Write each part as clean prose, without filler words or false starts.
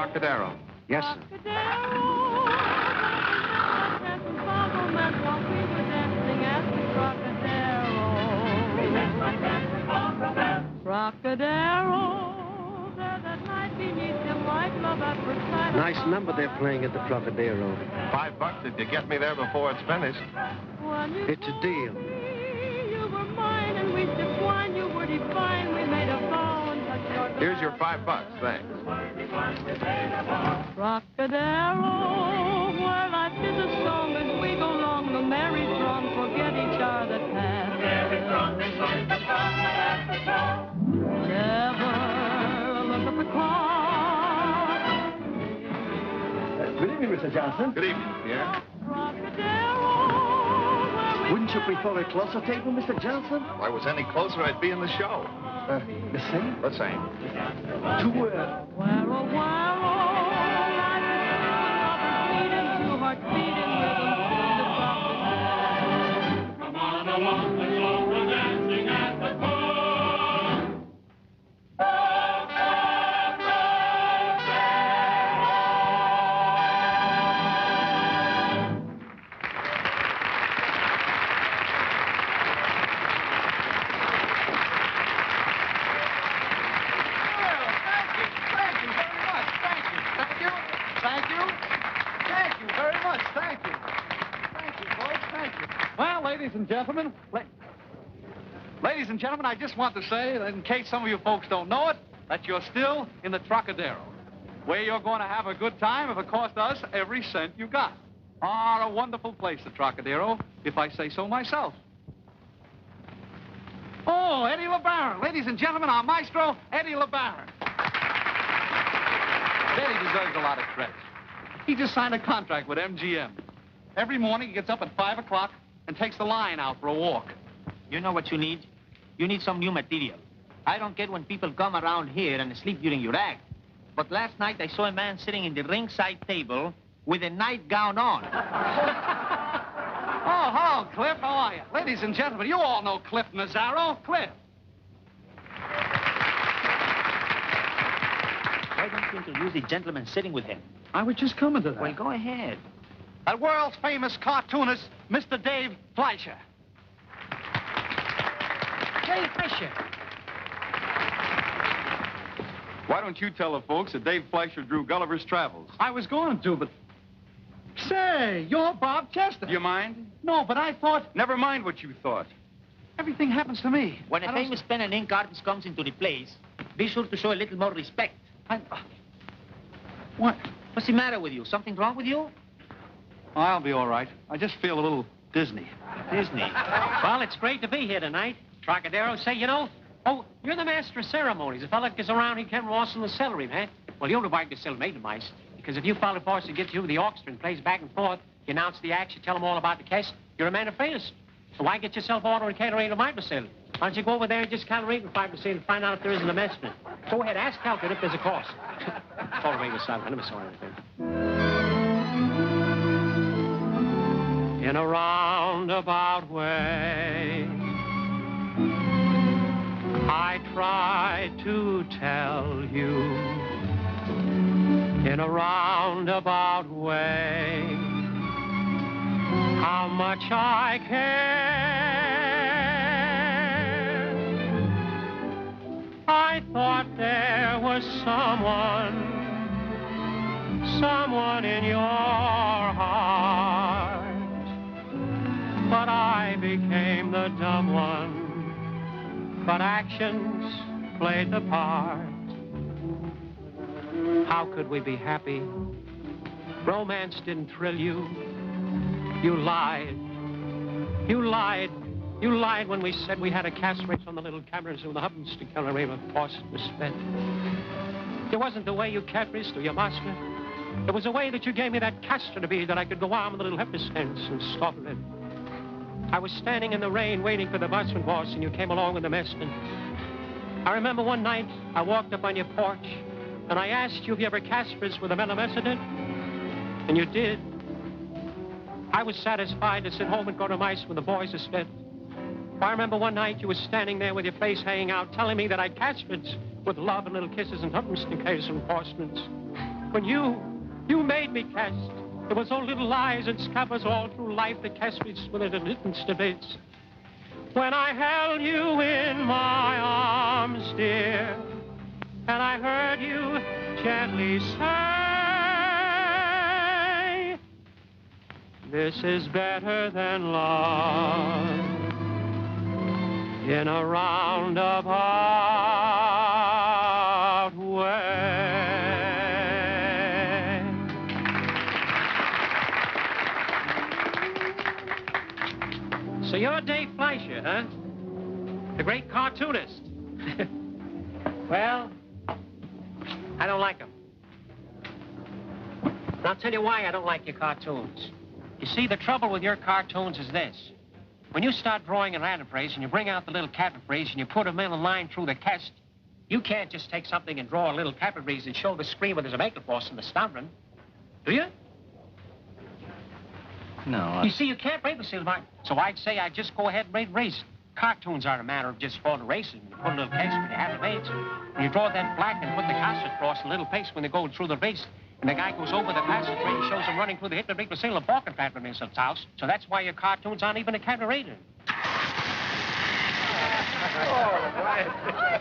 Trocadero. Yes, sir. Trocadero, there that night beneath the bright love at first sight. Nice number they're playing at the Trocadero. $5 if you get me there before it's finished. It's a deal. You were mine and we sipped wine. You were divine. We made a vow and touched our glass. Here's your $5, thanks. Trocadero, where life is a song as we go along the merry throng, forget each hour that passed. Never look at the clock. Good evening, Mr. Johnson. Good evening, Pierre. Wouldn't you prefer a closer table, Mr. Johnson? If I was any closer, I'd be in the show. The same? The same. Come on along, let's go, we're dancing at the bar. Ladies and gentlemen, I just want to say that in case some of you folks don't know it, that you're still in the Trocadero, where you're going to have a good time if it costs us every cent you got. A wonderful place, the Trocadero, if I say so myself. Oh, Eddie LeBaron. Ladies and gentlemen, our maestro, Eddie LeBaron. Eddie deserves a lot of credit. He just signed a contract with MGM. Every morning he gets up at 5 o'clock and takes the line out for a walk. You know what you need? You need some new material. I don't get when people come around here and sleep during your act. But last night I saw a man sitting in the ringside table with a nightgown on. Oh, hello, Cliff. How are you? Ladies and gentlemen, you all know Cliff Nazarro. Cliff. Why don't you introduce the gentleman sitting with him? I was just coming to that. Well, go ahead. The world's famous cartoonist, Mr. Dave Fleischer. Dave Fleischer. Why don't you tell the folks that Dave Fleischer drew Gulliver's Travels? I was going to, but... Say, you're Bob Chester. Do you mind? No, but I thought... Never mind what you thought. Everything happens to me. When a famous pen and ink artist comes into the place, be sure to show a little more respect. What? What's the matter with you? Something wrong with you? I'll be all right. I just feel a little Disney. Disney. Well, it's great to be here tonight. Trocadero, say, you know, oh, you're the master of ceremonies. If a fella gets around, he can't ross in the celery, man. Well, you're the wife to sell made the mice. Because if you follow force and get through the orchestra and plays back and forth, you announce the acts, you tell them all about the case, you're a man of famous. So why get yourself ordering catering to my facility? Why don't you go over there and just calibrate with 5% and find out if there is an investment? Go ahead, ask Calvin if there's a cost. All right, with something. I never saw anything. In a roundabout way, I tried to tell you. In a roundabout way, how much I care. I thought there was someone in your heart. But I became the dumb one. But actions played the part. How could we be happy? Romance didn't thrill you. You lied. You lied. You lied when we said we had a cast race on the little cameras with the hubbins to kill a rave of force was spent. It wasn't the way you catfished or your master. It was the way that you gave me that castor to be that I could go on with a little hepticence and stopper it. I was standing in the rain waiting for the busman boss, and you came along with the messman. I remember one night I walked up on your porch, and I asked you if you ever caspers with a melamecedent, and you did. I was satisfied to sit home and go to mice when the boys are spent. I remember one night you were standing there with your face hanging out, telling me that I caspered with love and little kisses and humpers and reinforcements. When you made me cast. There was all little lies and scabbers all through life that cast me swimming in instants. When I held you in my arms, dear, and I heard you gently say, this is better than love in a roundabout way. So you're Dave Fleischer, huh? The great cartoonist. Well, I don't like them. And I'll tell you why I don't like your cartoons. You see, the trouble with your cartoons is this. When you start drawing an anaphrase and you bring out the little cataphrase and you put them in a line through the cast, you can't just take something and draw a little cataphrase and show the screen where there's a makeup force in the stammering. Do you? No. You see, you can't break the seal line. So I'd say I'd just go ahead and race it. Cartoons aren't a matter of just photo racing. You put a little text when you have it made. And you draw that black and put the concert across a little pace when they go through the race. And the guy goes over the passage and he shows him running through the hip to break the seal of Balkan pattern in his house. So that's why your cartoons aren't even a cabaret.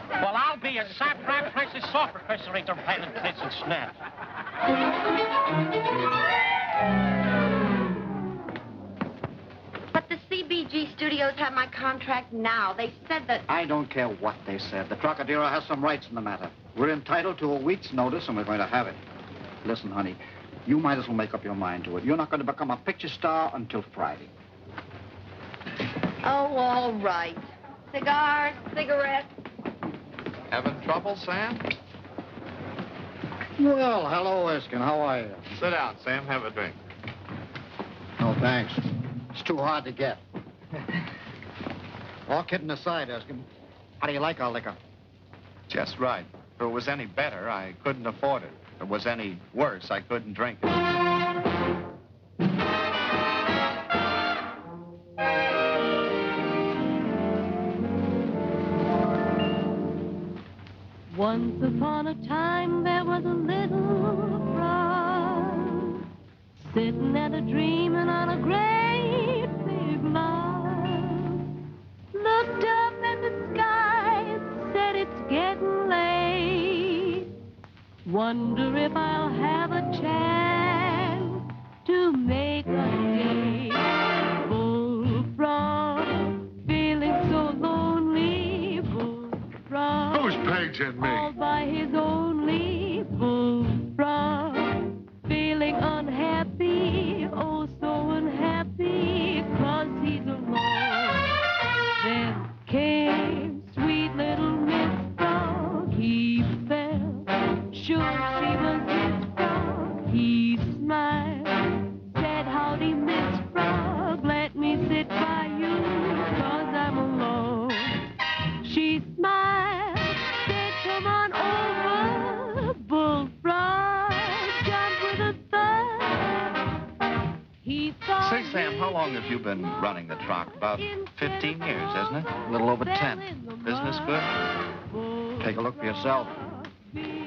Well, I'll be a sap-rap princess soft professor-rator planning blitz and snap. But the CBG studios have my contract now. They said that... I don't care what they said. The Trocadero has some rights in the matter. We're entitled to a week's notice, and we're going to have it. Listen, honey, you might as well make up your mind to it. You're not going to become a picture star until Friday. Oh, all right. Cigars, cigarettes. Having trouble, Sam? Well, hello, Erskine. How are you? Sit down, Sam. Have a drink. No, thanks. It's too hard to get. All kidding aside, Erskine, how do you like our liquor? Just right. If it was any better, I couldn't afford it. If it was any worse, I couldn't drink it. Once upon a time there was a little frog sitting at a dreaming on a great big log. Looked up at the sky and said it's getting late. Wonder if I'll have a chance to make a day. Bullfrog, feeling so lonely. Bullfrog, Who's paging me? all by his only. Bullfrog, feeling unhappy. Oh, so unhappy, 'cause he's alone. Then came sweet little Miss Frog. He fell, sure she was his frog. He smiled, said, howdy, Miss Frog. Let me sit by you, 'cause I'm alone. She smiled, said, come on over. Bullfrog jumped with a thud. He thought... Say, Sam, how long have you been running the Troc? About 15 years, isn't it? A little over 10. Business good? Take a look for yourself.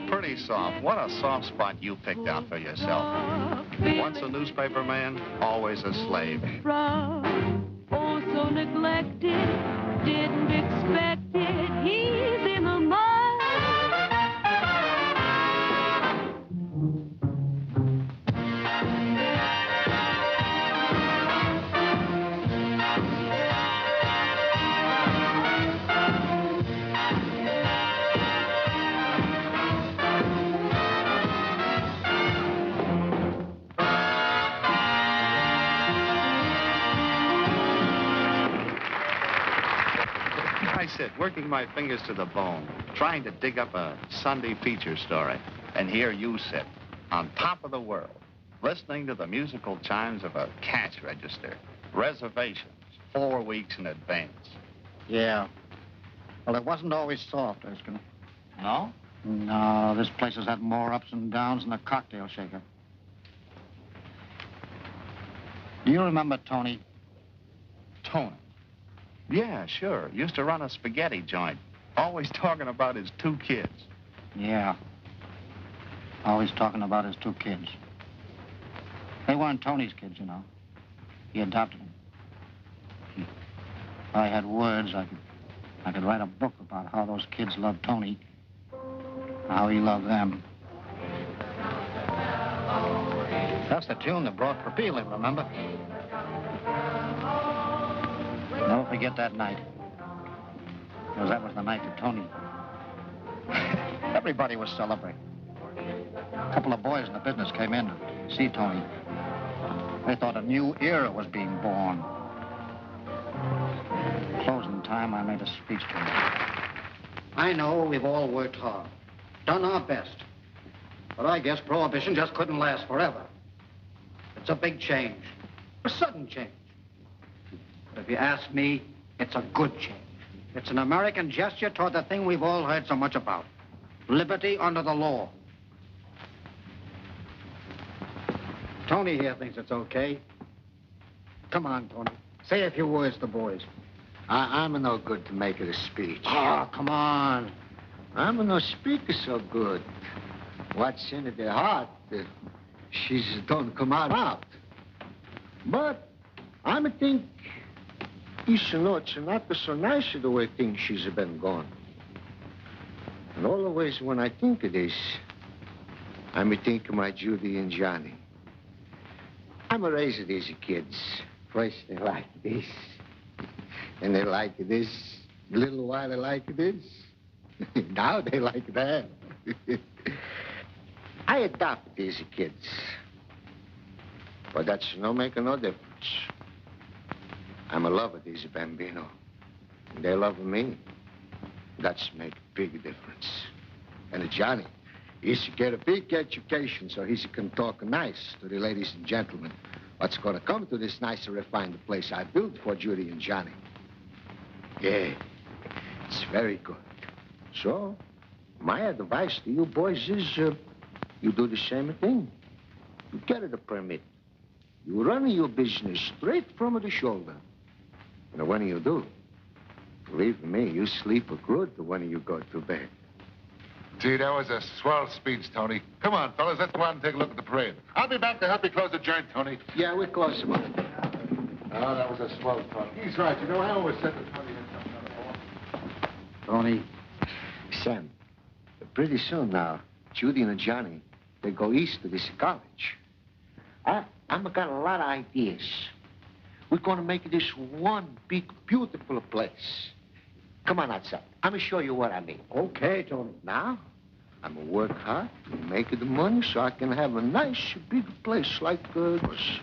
Pretty soft. What a soft spot you picked out for yourself. Once a newspaper man, always a slave. Frog, oh, so neglected, didn't expect it. He's in the mud. I sit working my fingers to the bone, trying to dig up a Sunday feature story. And here you sit, on top of the world, listening to the musical chimes of a cash register. Reservations, 4 weeks in advance. Yeah. Well, it wasn't always soft, Erskine. No? No, this place has had more ups and downs than a cocktail shaker. Do you remember Tony? Tony? Yeah, sure. Used to run a spaghetti joint. Always talking about his 2 kids. Yeah. Always talking about his 2 kids. They weren't Tony's kids, you know. He adopted them. If I had words, I could write a book about how those kids loved Tony, how he loved them. That's the tune that brought Purcell, remember? Never forget that night. Because that was the night that Tony... Everybody was celebrating. A couple of boys in the business came in to see Tony. They thought a new era was being born. Closing time, I made a speech to him. I know we've all worked hard, done our best. But I guess Prohibition just couldn't last forever. It's a big change, a sudden change. But if you ask me, it's a good change. It's an American gesture toward the thing we've all heard so much about. Liberty under the law. Tony here thinks it's okay. Come on, Tony. Say a few words to the boys. I'm no good to make it a speech. Oh, come on. I'm no speaker so good. What's in the heart, she's don't come out. But I think it's not so nice the way things she's been going. And always when I think of this, I think of my Judy and Johnny. I'm raising these kids. First they like this, and they like this. A little while they like this. Now they like that. I adopt these kids. But that's no making no difference. I'm a lover of these bambino. And they love me. That's make a big difference. And Johnny, he's get a big education so he can talk nice to the ladies and gentlemen. What's going to come to this nice and refined place I built for Judy and Johnny. Yeah, it's very good. So, my advice to you boys is you do the same thing. You get a permit. You run your business straight from the shoulder. And when you do, believe me, you sleep good when you go to bed. Gee, that was a swell speech, Tony. Come on, fellas, let's go out and take a look at the parade. I'll be back to help you close the joint, Tony. Yeah, we're close about it. Oh, that was a swell talk. He's right. You know, I always said that Tony had something. Tony, Sam, pretty soon now, Judy and Johnny, they go east to this college. I'm got a lot of ideas. We're going to make this one big, beautiful place. Come on outside. I'm going to show you what I mean. okay, Tony. Now, I'm going to work hard to make the money so I can have a nice, big place like this.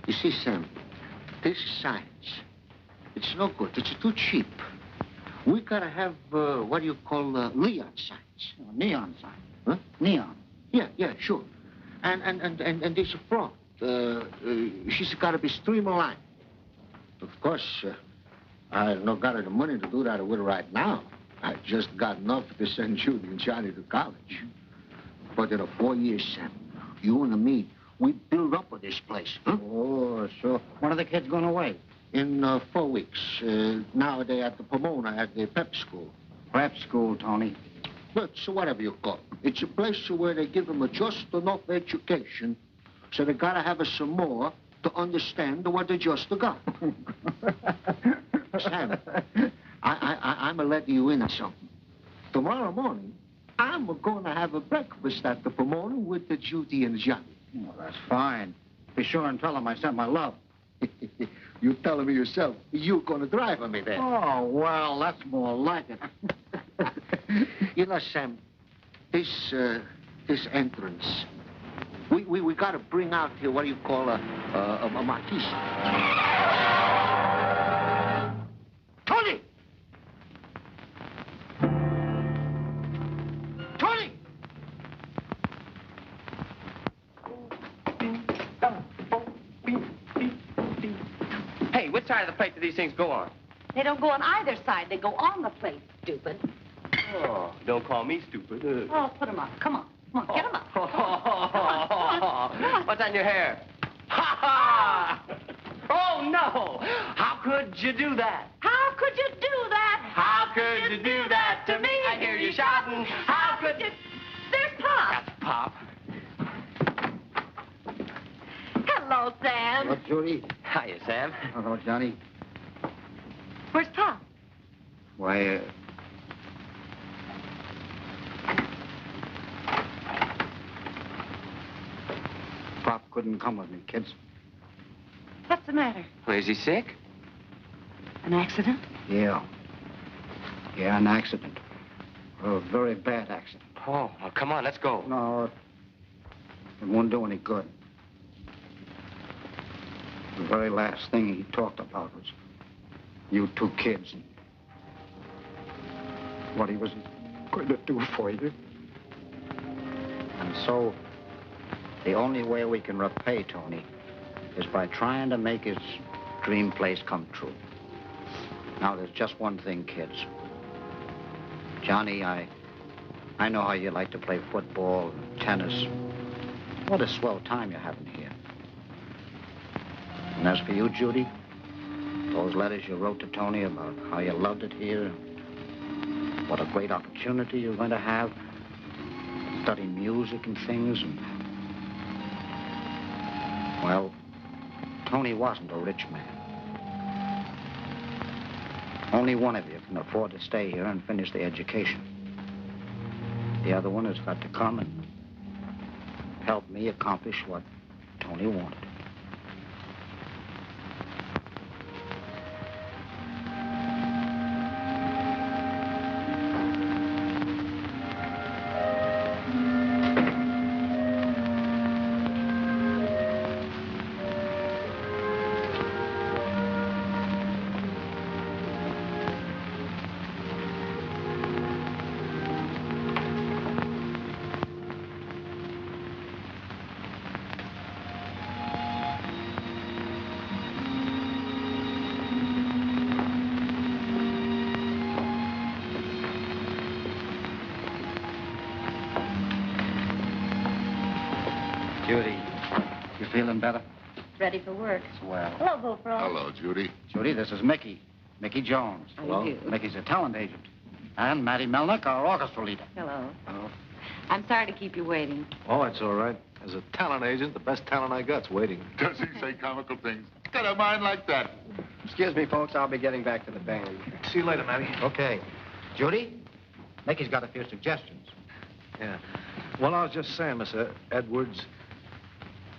You see, Sam, this science, it's no good. It's too cheap. We got to have, what do you call, neon science. Oh, neon sign. Huh? Neon. Yeah, sure. And this front, she's got to be streamlined. Of course, I not got the money to do that with her right now. I just got enough to send Judy and Johnny to college. But in 4 years, Sam, you and me, we build up with this place. Huh? Oh, so when are the kids going away? In 4 weeks. Now they're at the Pomona at the prep school. Prep school, Tony. But so whatever you call it. It's a place where they give them just enough education, so they got to have some more to understand what they just got. Sam, I'm going to let you in on something. Tomorrow morning, I'm going to have a breakfast at the Pomona with the Judy and Johnny. Oh, that's fine. Be sure and tell them I sent my love. You telling me yourself, you're going to drive me there. Oh, well, that's more like it. You know, Sam, this entrance, we got to bring out here, what do you call a marquise. Tony! Tony! Hey, which side of the plate do these things go on? They don't go on either side. They go on the plate, stupid. Oh, don't call me stupid. Oh, put them up. Come on. Come on, get them up. Come on. What's on your hair? Ha ha! Oh, no! How could you do that? How could you do that? How could you do that to me? I hear you shouting. How Sam. Hello, Judy. Hiya, Sam. Hello, Johnny. Where's Pop? Why, Pop couldn't come with me, kids. What's the matter? Well, is he sick? An accident? Yeah. Yeah, an accident. A very bad accident. Oh, well, come on, let's go. No, it won't do any good. The very last thing he talked about was you two kids and what he was going to do for you. And so, the only way we can repay Tony is by trying to make his dream place come true. Now, there's just one thing, kids. Johnny, I know how you like to play football and tennis. What a swell time you're having here. And as for you, Judy, those letters you wrote to Tony about how you loved it here, what a great opportunity you're going to have, study music and things, and... Well, Tony wasn't a rich man. Only one of you can afford to stay here and finish the education. The other one has got to come and help me accomplish what Tony wanted. Judy, you feeling better? Ready for work. Swell. Hello, Bullfrog. Hello, Judy. Judy, this is Mickey. Mickey Jones. How do you do? Mickey's a talent agent. And Matty Melnick, our orchestra leader. Hello. Hello. I'm sorry to keep you waiting. Oh, it's all right. As a talent agent, the best talent I got's waiting. Does he say comical things? Got a mind like that. Excuse me, folks. I'll be getting back to the band. See you later, Matty. Okay. Judy, Mickey's got a few suggestions. Yeah. Well, I was just saying, Miss Edwards,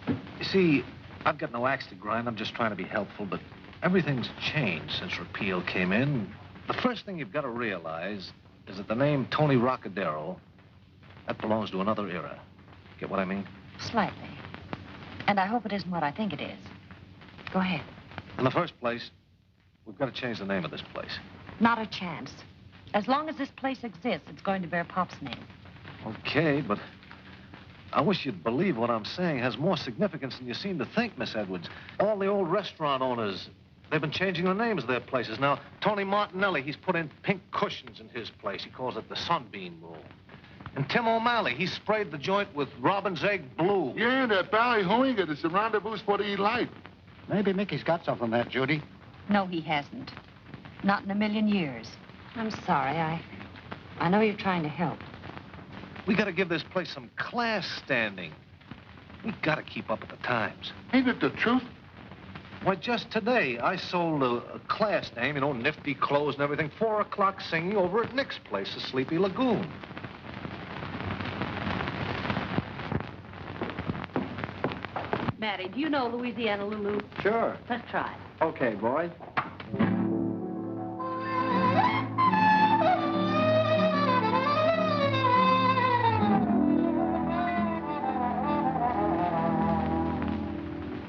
you see, I've got no axe to grind. I'm just trying to be helpful, but everything's changed since repeal came in. The first thing you've got to realize is that the name Tony Rocadero, that belongs to another era. Get what I mean? Slightly. And I hope it isn't what I think it is. Go ahead. In the first place, we've got to change the name of this place. Not a chance. As long as this place exists, it's going to bear Pop's name. Okay, but I wish you'd believe what I'm saying has more significance than you seem to think, Miss Edwards. All the old restaurant owners, they've been changing the names of their places. Now, Tony Martinelli, he's put in pink cushions in his place. He calls it the Sunbeam Room. And Tim O'Malley, he sprayed the joint with Robin's Egg Blue. Yeah, that ballyhooing is a rendezvous for the elite. Maybe Mickey's got something there, Judy. No, he hasn't. Not in a million years. I'm sorry. I know you're trying to help. We got to give this place some class standing. We got to keep up with the times. Ain't it the truth? Why, just today, I sold a class name, you know, nifty clothes and everything, 4 o'clock singing over at Nick's place, the Sleepy Lagoon. Matty, do you know Louisiana Lulu? Sure. Let's try it. Okay, boys.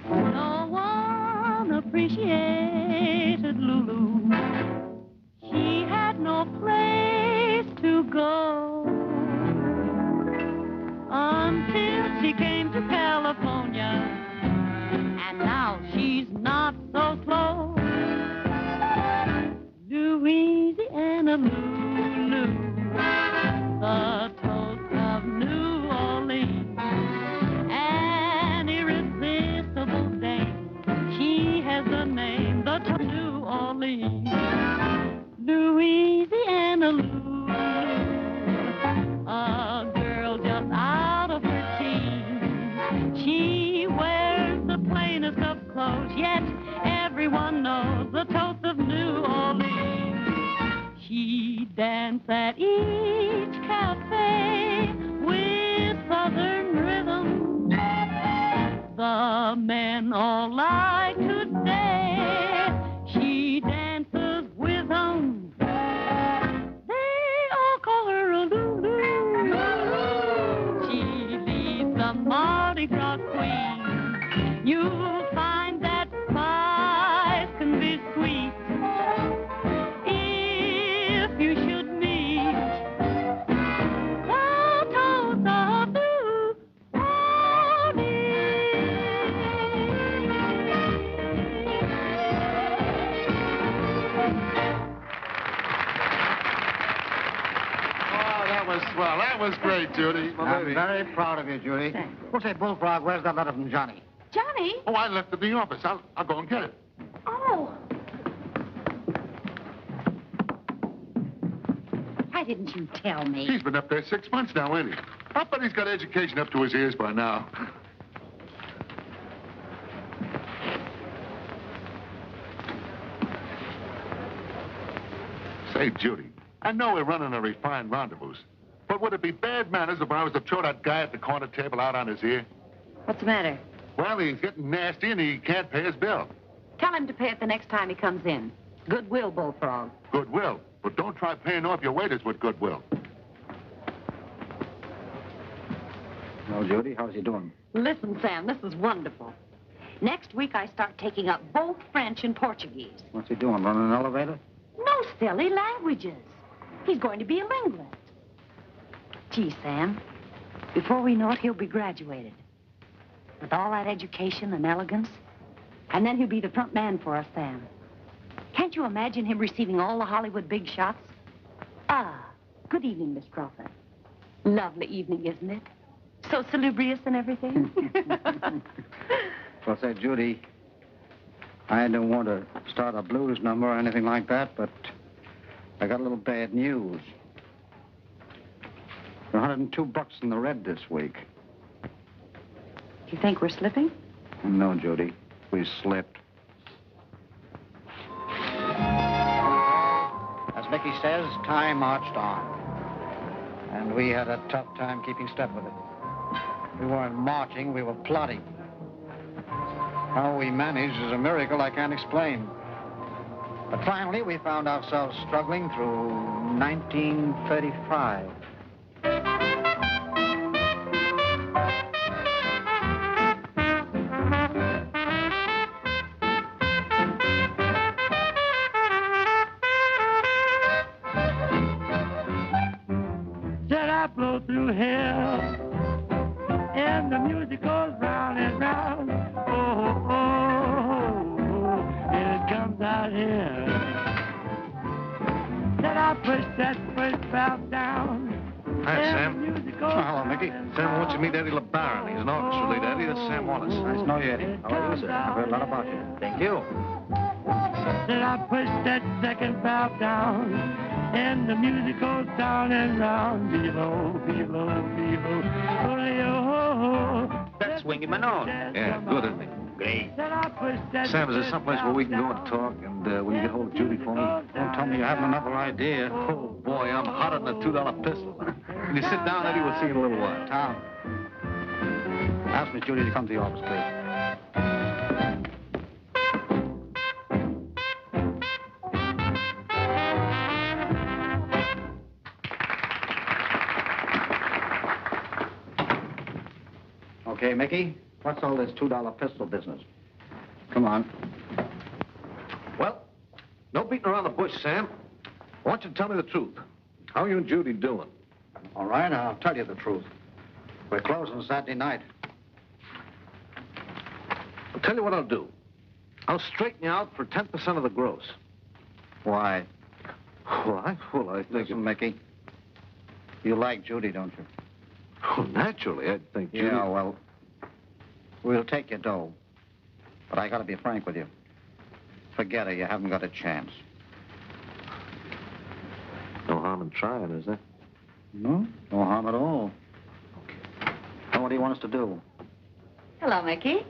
No one appreciated Lulu. She had no place to go until she came to California, and now she's not so close. Louisiana Lulu, the toast of New Orleans, an irresistible dame. She has the name, the toast of New Orleans. Louisiana Lulu, a girl just out of her teens. She wears the plainest of dance at each cafe with southern rhythm. The men all like to stay. She dances with them. They all call her a Lulu. She leads the Mardi Gras queen. You'll find that spice can be sweet if you should meet the tones of New That was swell. That was great, Judy. I'm very proud of you, Judy. We'll say, Bullfrog, where's that letter from Johnny? Johnny? Oh, I left it in the office. I'll go and get it. Oh. Why didn't you tell me? He's been up there 6 months now, ain't he? I bet he's got education up to his ears by now. Say, Judy, I know we're running a refined rendezvous, but would it be bad manners if I was to throw that guy at the corner table out on his ear? What's the matter? Well, he's getting nasty and he can't pay his bill. Tell him to pay it the next time he comes in. Goodwill, Bullfrog. Goodwill, but don't try paying off your waiters with goodwill. Well, Judy, how's he doing? Listen, Sam, this is wonderful. Next week, I start taking up both French and Portuguese. What's he doing, running an elevator? No silly languages. He's going to be a linguist. Gee, Sam, before we know it, he'll be graduated. With all that education and elegance. And then he'll be the front man for us, Sam. Can't you imagine him receiving all the Hollywood big shots? Ah, good evening, Miss Crawford. Lovely evening, isn't it? So salubrious and everything. Well, say, Judy, I don't want to start a blues number or anything like that, but I got a little bad news. There are $102 in the red this week. You think we're slipping? No, Judy. We slipped. As Mickey says, time marched on. And we had a tough time keeping step with it. We weren't marching, we were plodding. How we managed is a miracle I can't explain. But finally, we found ourselves struggling through 1935. Said I blow through hell, and the music goes round and round. Oh, oh, oh, and it comes out here. Said I push that first valve down. Hi, Sam. Oh, hello, Mickey. Sam wants you to meet Eddie LeBaron. He's an orchestra leader. Eddie, this is Sam Wallace. Nice to know you, Eddie. How are you, sir? I've heard a lot about you. Thank you. Said I push that second valve down, and the music goes down and round. Below, below, below. Oh, That's swinging Manon. Yeah, good, isn't he? Great. Sam, is there someplace where we can go and talk? And will you get hold of Judy for me? Don't tell me you haven't another idea. Oh, boy, I'm hotter than a $2 pistol. When you sit down, Eddie, we'll see you in a little while. Tom, ask Miss Judy to come to the office, please. Okay, Mickey, what's all this $2 pistol business? Come on. Well, no beating around the bush, Sam. I want you to tell me the truth. How are you and Judy doing? All right, I'll tell you the truth. We're closing Saturday night. I'll tell you what I'll do. I'll straighten you out for 10% of the gross. Why? Why? Well, I think... Listen, Mickey, you like Judy, don't you? Oh, naturally, I think Judy... Yeah, well, we'll take your dough. But I gotta be frank with you. Forget her, you haven't got a chance. No harm in trying, is there? No harm at all. Okay. Now, what do you want us to do? Hello, Mickey.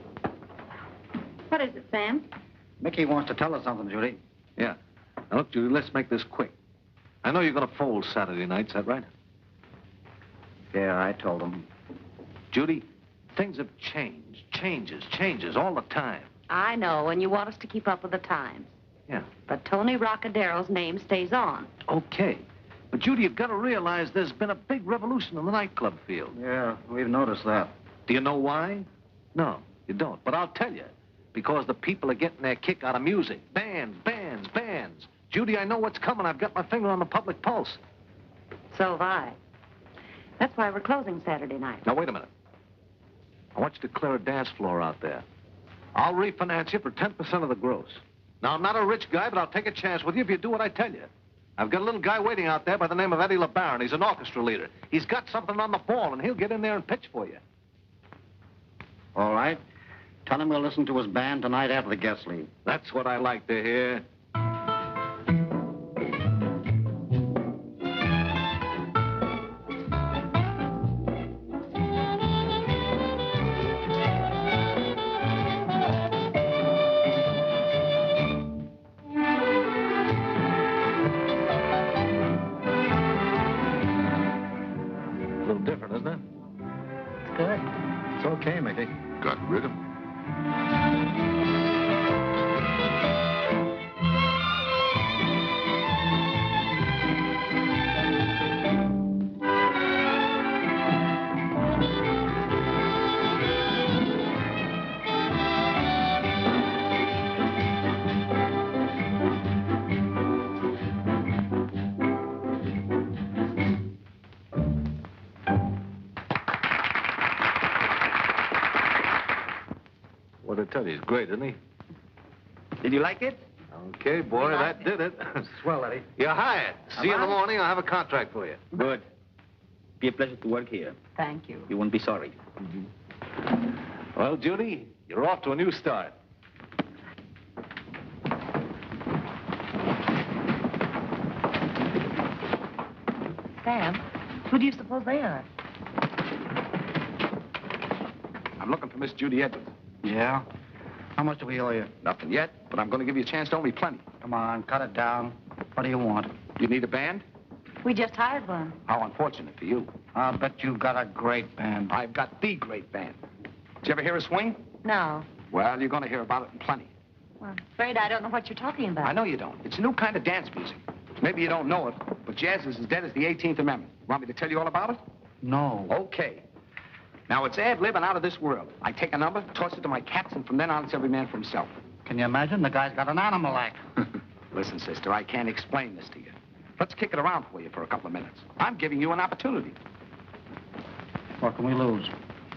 What is it, Sam? Mickey wants to tell us something, Judy. Yeah. Now, look, Judy, let's make this quick. I know you're going to fold Saturday night, is that right? Yeah, I told him. Judy, things have changed. Changes all the time. I know, and you want us to keep up with the times. Yeah. But Tony Rocadero's name stays on. Okay. But, Judy, you've got to realize there's been a big revolution in the nightclub field. Yeah, we've noticed that. Do you know why? No, you don't. But I'll tell you. Because the people are getting their kick out of music. Bands. Judy, I know what's coming. I've got my finger on the public pulse. So have I. That's why we're closing Saturday night. Now, wait a minute. I want you to clear a dance floor out there. I'll refinance you for 10% of the gross. Now, I'm not a rich guy, but I'll take a chance with you if you do what I tell you. I've got a little guy waiting out there by the name of Eddie LeBaron. He's an orchestra leader. He's got something on the ball, and he'll get in there and pitch for you. All right. Tell him we'll listen to his band tonight after the guests leave. That's what I like to hear. A little different, isn't it? It's good. It's okay, Mickey. Got rhythm. What'd I tell you? He's great, isn't he? Did you like it? Okay, boy, that did it. Swell, Eddie. You're hired. See you in the morning. I'll have a contract for you. Good. Be a pleasure to work here. Thank you. You won't be sorry. Well, Judy, you're off to a new start. Sam, who do you suppose they are? I'm looking for Miss Judy Edwards. Yeah? How much do we owe you? Nothing yet, but I'm going to give you a chance to owe me plenty. Come on, cut it down. What do you want? You need a band? We just hired one. How unfortunate for you. I'll bet you've got a great band. I've got the great band. Did you ever hear a swing? No. Well, you're going to hear about it in plenty. Well, I'm afraid I don't know what you're talking about. I know you don't. It's a new kind of dance music. Maybe you don't know it, but jazz is as dead as the 18th Amendment. Want me to tell you all about it? No. Okay. Now, it's ad-lib and out of this world. I take a number, toss it to my cats, and from then on, it's every man for himself. Can you imagine? The guy's got an animal act. Listen, sister, I can't explain this to you. Let's kick it around for you for a couple of minutes. I'm giving you an opportunity. What can we lose?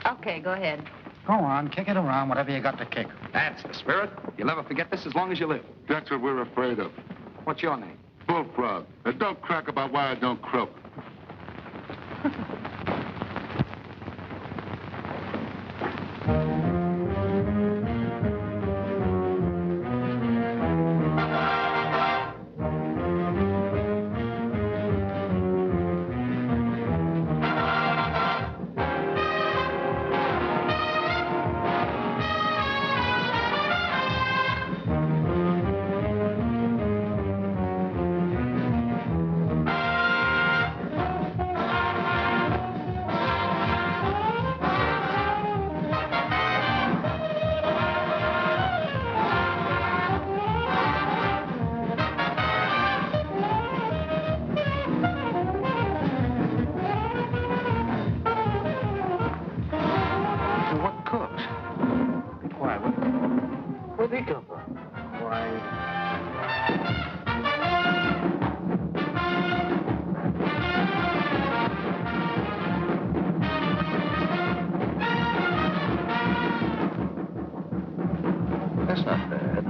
Okay, go ahead. Go on, kick it around, whatever you got to kick. That's the spirit. You'll never forget this as long as you live. That's what we're afraid of. What's your name? Bullfrog. And don't crack about why I don't croak. That's not bad.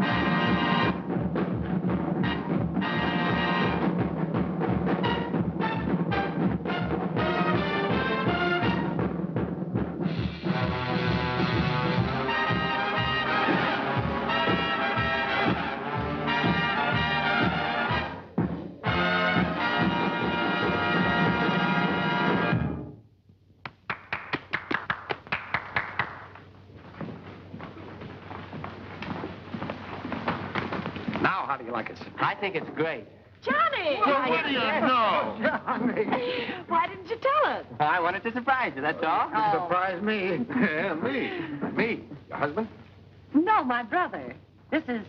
Now, how do you like it? I think it's great. Johnny! Well, what do you know? Why didn't you tell us? I wanted to surprise you, that's all. Surprise me. Yeah, me. Me? Your husband? No, my brother. This is,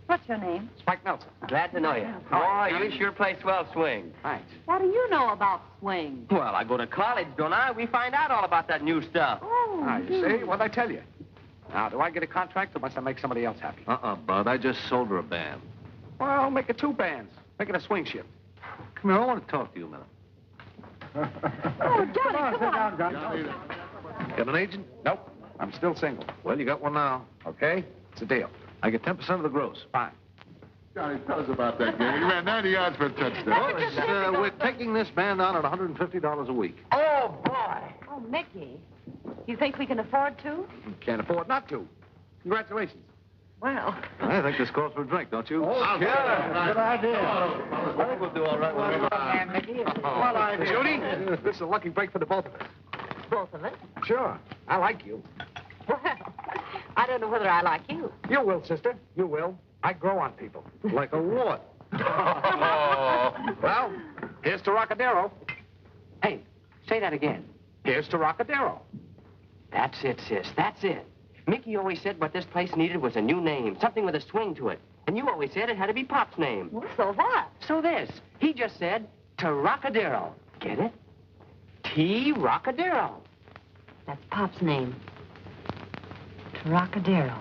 what's your name? Spike Nelson. Glad to know you. Boy, you sure play swell swing. Thanks. What do you know about swing? Well, I go to college, don't I? We find out all about that new stuff. Oh, Ah, you see? What'd I tell you? Now, do I get a contract or must I make somebody else happy? Bud. I just sold her a band. Well, make it 2 bands. Make it a swing shift. Come here, I want to talk to you a minute. Oh, Johnny, come on. Got an agent? Nope. I'm still single. Well, you got one now. Okay? It's a deal. I get 10% of the gross. Fine. Johnny, tell us about that game. You ran 90 yards for a touchdown. Well, we're taking this band on at $150 a week. Oh, boy. Oh, Mickey, you think we can afford to? Can't afford not to. Congratulations. Well. I think this calls for a drink, don't you? Oh, yeah. Good idea. I think we'll do all right. Well, Judy, this is a lucky break for the both of us. Both of us? Sure. I like you. Well, I don't know whether I like you. You will, sister. You will. I grow on people. Like a what? Well, here's to Rocadero. Hey, say that again. Here's to Rocadero. That's it, sis. That's it. Mickey always said what this place needed was a new name, something with a swing to it. And you always said it had to be Pop's name. Well, so what? So this. He just said, to Rocadero. Get it? T. Rocadero. That's Pop's name. Trocadero.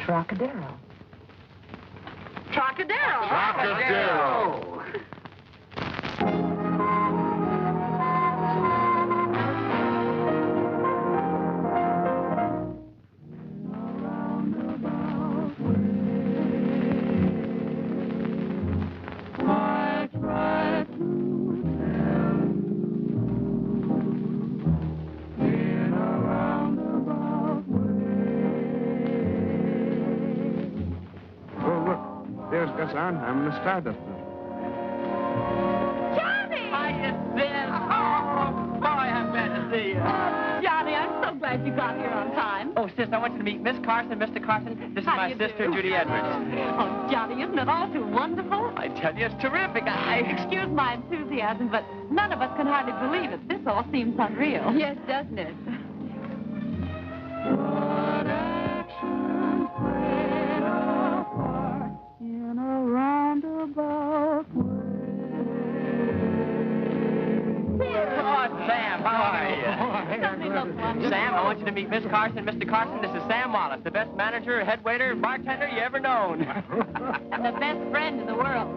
Trocadero. Trocadero. Trocadero. Son, I'm in the Stardust. Johnny! Hiya, sis. Oh, boy, I'm glad to see you. Johnny, I'm so glad you got here on time. Oh, sis, I want you to meet Miss Carson, Mr. Carson. This is How my do you sister, do? Judy Edwards. Oh, Johnny, isn't it all too wonderful? I tell you, it's terrific. Excuse my enthusiasm, but none of us can hardly believe it. This all seems unreal. Yes, doesn't it? In a roundabout way. Oh, Sam, how are you? Sam, I want you to meet Miss Carson, Mr. Carson. This is Sam Wallace, the best manager, head waiter, bartender you ever known. And the best friend in the world.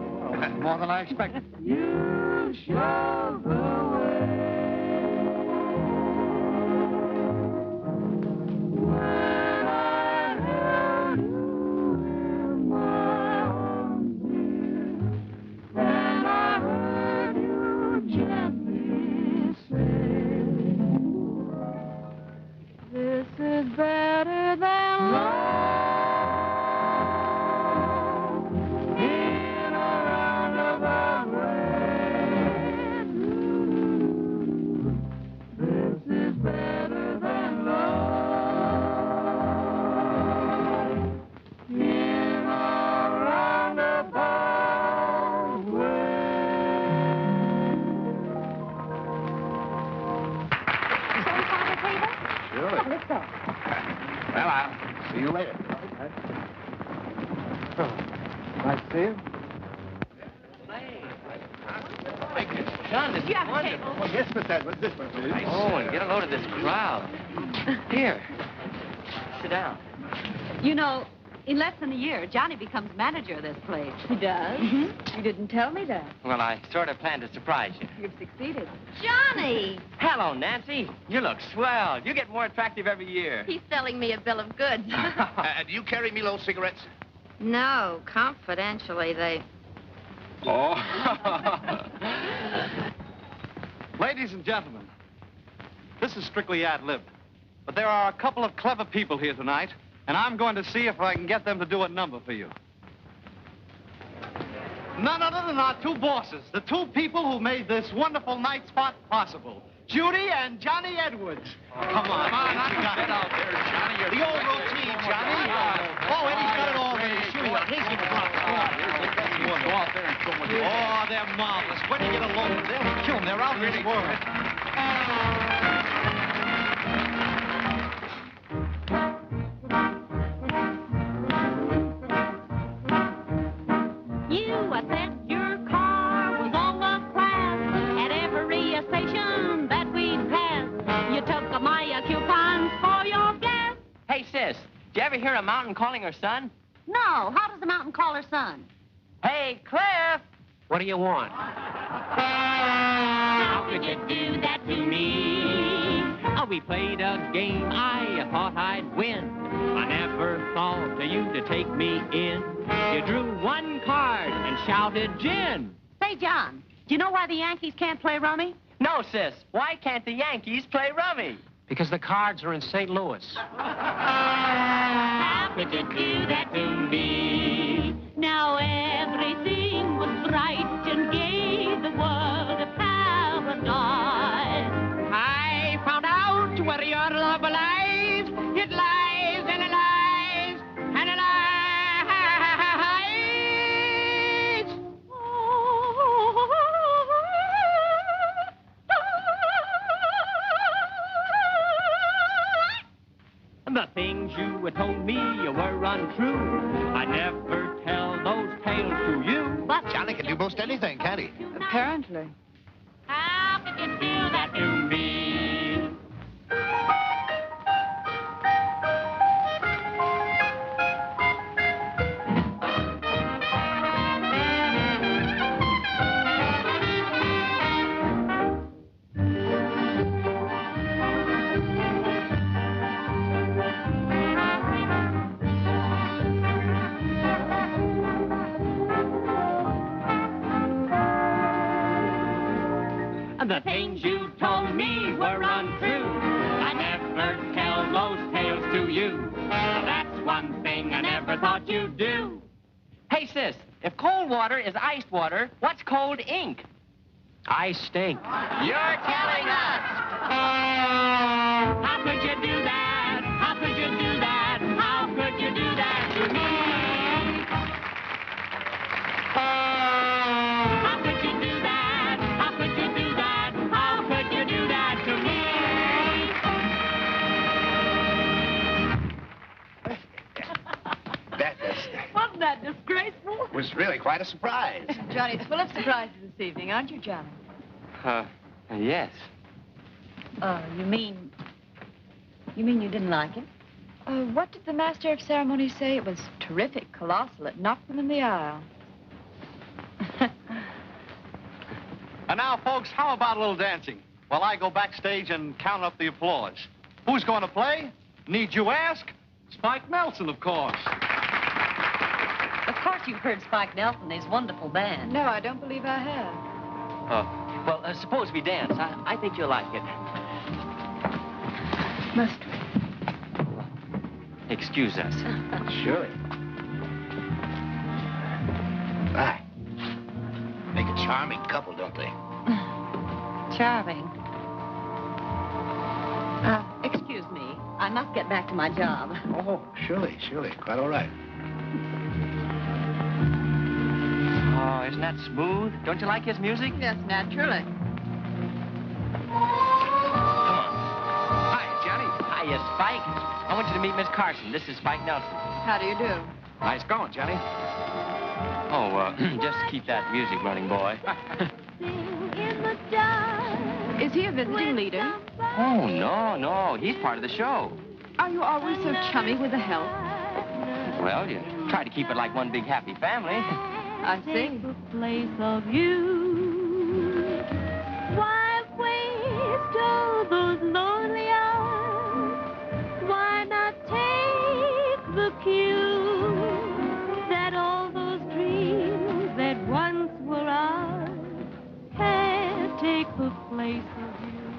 More than I expected. You show the way. When I held you in my arms, dear, and I heard you gently say, this is better than love. In a roundabout way. This is better than love. In a roundabout way. Shall we find a table? Sure. Come on, let's go. Well, I'll see you later. Nice to see you. John, this is wonderful. Oh, yes, Miss Edwards. This one, please. Oh, and get a load of this crowd. Here. Sit down. You know, in less than a year, Johnny becomes manager of this place. He does? Mm-hmm. You didn't tell me that. Well, I sort of planned to surprise you. You've succeeded. Johnny! Hello, Nancy. You look swell. You get more attractive every year. He's selling me a bill of goods. Do you carry Milo cigarettes? No, confidentially, they... Oh. Ladies and gentlemen, this is strictly ad-lib. But there are a couple of clever people here tonight, and I'm going to see if I can get them to do a number for you. None other than our two bosses, the two people who made this wonderful night spot possible. Judy and Johnny Edwards. Come on. Come on, knock your head out there, Johnny. The old routine, Johnny. Oh, Eddie's got it all ready. Shoot him. Go out there and show them what you Oh, they're marvelous. When you get along with them, kill them. They're out of this world. You said your car was all the class at every station that we'd pass. You took my coupons for your gas. Hey, sis, did you ever hear a mountain calling her son? No, how does the mountain call her son? Hey, Cliff! What do you want? How could you do that to me? Oh, we played a game I thought I'd win. I never thought of you to take me in. You drew one card and shouted gin. Say, John, do you know why the Yankees can't play rummy? No, sis. Why can't the Yankees play rummy? Because the cards are in St. Louis. How could you do that to me? Now everything was bright and gay, the world a paradise. I found out where your love lies. It lies and it lies and it lies. The things you had told me were untrue. I never tell those tales to you. But Johnny can do most anything, can't he? Apparently. How could you do that to me? The things you told me were untrue. I never tell those tales to you. That's one thing I never thought you'd do. Hey, sis, if cold water is iced water, what's cold ink? I stink. You're telling us. How could you do that? How could you do that? How could you do that to me? How could you do that? How could you do that? How could you do that to me? Wasn't that disgraceful? It was really quite a surprise. Johnny's full of surprises this evening, aren't you, Johnny? Yes. You mean you didn't like it? What did the master of ceremonies say? It was terrific, colossal. It knocked them in the aisle. And now, folks, how about a little dancing? While I go backstage and count up the applause. Who's going to play? Need you ask? Spike Nelson, of course. Of course you've heard Spike Nelson and his wonderful band. No, I don't believe I have. Well, suppose we dance. I think you'll like it. Must we? Excuse us. Surely. Right. Make a charming couple, don't they? Charming. Excuse me. I must get back to my job. Oh, surely. Quite all right. Oh, isn't that smooth? Don't you like his music? Yes, naturally. Hi, Johnny. Hiya, Spike. I want you to meet Miss Carson. This is Spike Nelson. How do you do? Nice going, Johnny. Oh, just keep that music running, boy. Is he a visiting leader? Oh, no. He's part of the show. Are you always so chummy with the help? Well, you try to keep it like one big happy family. I see. The place of you. Why waste all those lonely hours? Why not take the cue that all those dreams that once were ours can't take the place of you?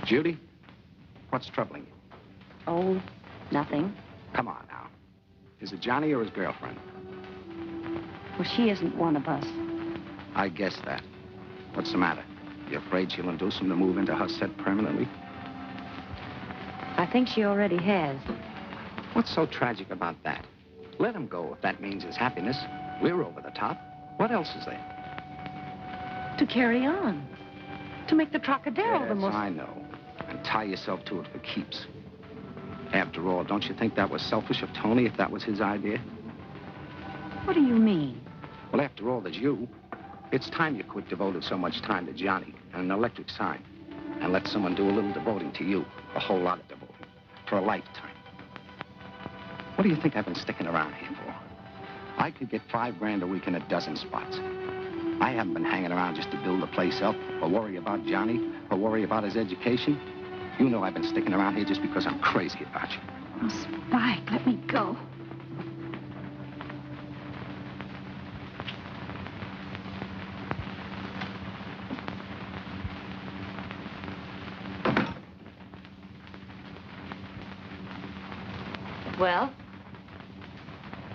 Judy, what's troubling you? Oh, nothing. Come on now. Is it Johnny or his girlfriend? Well, she isn't one of us. I guess that. What's the matter? You afraid she'll induce him to move into her set permanently? I think she already has. What's so tragic about that? Let him go if that means his happiness. We're over the top. What else is there? To carry on. To make the Trocadero the Yes, most... I know. And tie yourself to it for keeps. After all, don't you think that was selfish of Tony if that was his idea? What do you mean? Well, after all, there's you. It's time you quit devoting so much time to Johnny and an electric sign. And let someone do a little devoting to you. A whole lot of devoting. For a lifetime. What do you think I've been sticking around here for? I could get $5 a week in a dozen spots. I haven't been hanging around just to build the place up, or worry about Johnny, or worry about his education. You know I've been sticking around here just because I'm crazy about you. Oh, Spike, let me go. Well?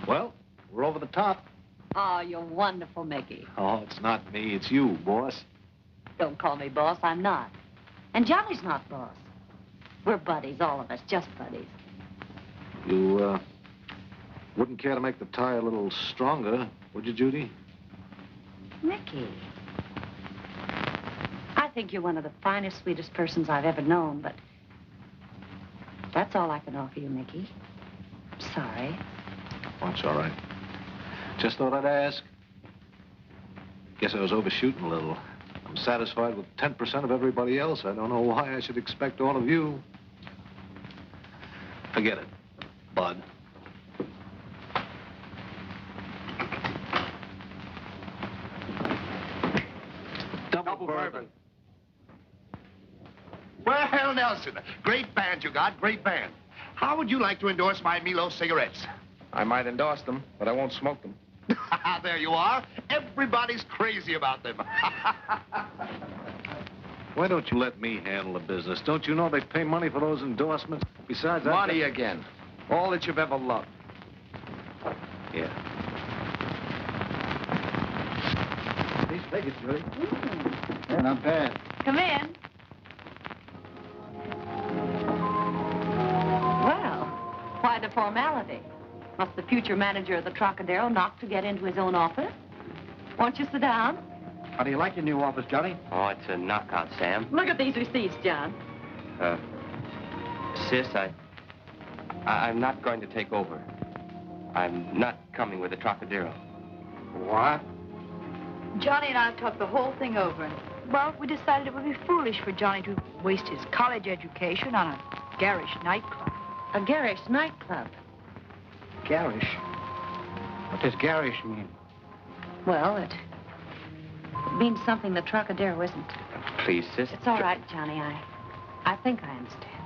Well, we're over the top. Oh, you're wonderful, Mickey. Oh, it's not me, it's you, boss. Don't call me boss, I'm not. And Johnny's not boss. We're buddies, all of us, just buddies. You, wouldn't care to make the tie a little stronger, would you, Judy? Mickey. I think you're one of the finest, sweetest persons I've ever known, but that's all I can offer you, Mickey. Sorry. Oh, it's all right. Just thought I'd ask. Guess I was overshooting a little. I'm satisfied with 10% of everybody else. I don't know why I should expect all of you. Forget it, bud. Double bourbon. Well, Nelson, great band you got, great band. How would you like to endorse my Milo cigarettes? I might endorse them, but I won't smoke them. There you are. Everybody's crazy about them. Why don't you let me handle the business? Don't you know they pay money for those endorsements? Besides, Money again. All that you've ever loved. Yeah. These figures, Julie. They're not bad. Come in. Well, why the formality? Must the future manager of the Trocadero knock to get into his own office? Won't you sit down? How do you like your new office, Johnny? Oh, it's a knockout, Sam. Look at these receipts, John. Sis, I'm not going to take over. I'm not coming with the Trocadero. What? Johnny and I talked the whole thing over, and, well, we decided it would be foolish for Johnny to waste his college education on a garish nightclub. A garish nightclub. Garish? What does garish mean? Well, it means something the Trocadero isn't. Please, sis. It's all right, Johnny. I think I understand.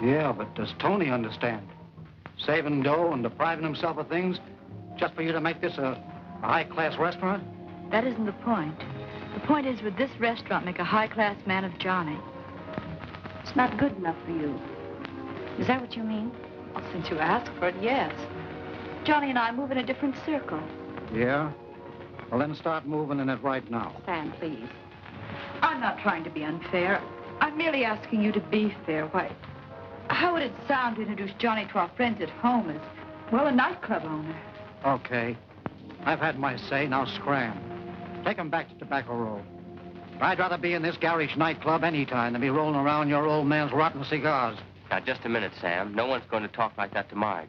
Yeah, but does Tony understand? Saving dough and depriving himself of things just for you to make this a high-class restaurant? That isn't the point. The point is, would this restaurant make a high-class man of Johnny? It's not good enough for you. Is that what you mean? Well, since you asked for it, yes. Johnny and I move in a different circle. Yeah? Well, then start moving in it right now. Sam, please. I'm not trying to be unfair. I'm merely asking you to be fair. Why, how would it sound to introduce Johnny to our friends at home as, well, a nightclub owner? Okay. I've had my say, now scram. Take him back to Tobacco Row. I'd rather be in this garish nightclub any time than be rolling around your old man's rotten cigars. Now, just a minute, Sam. No one's going to talk like that to Marge.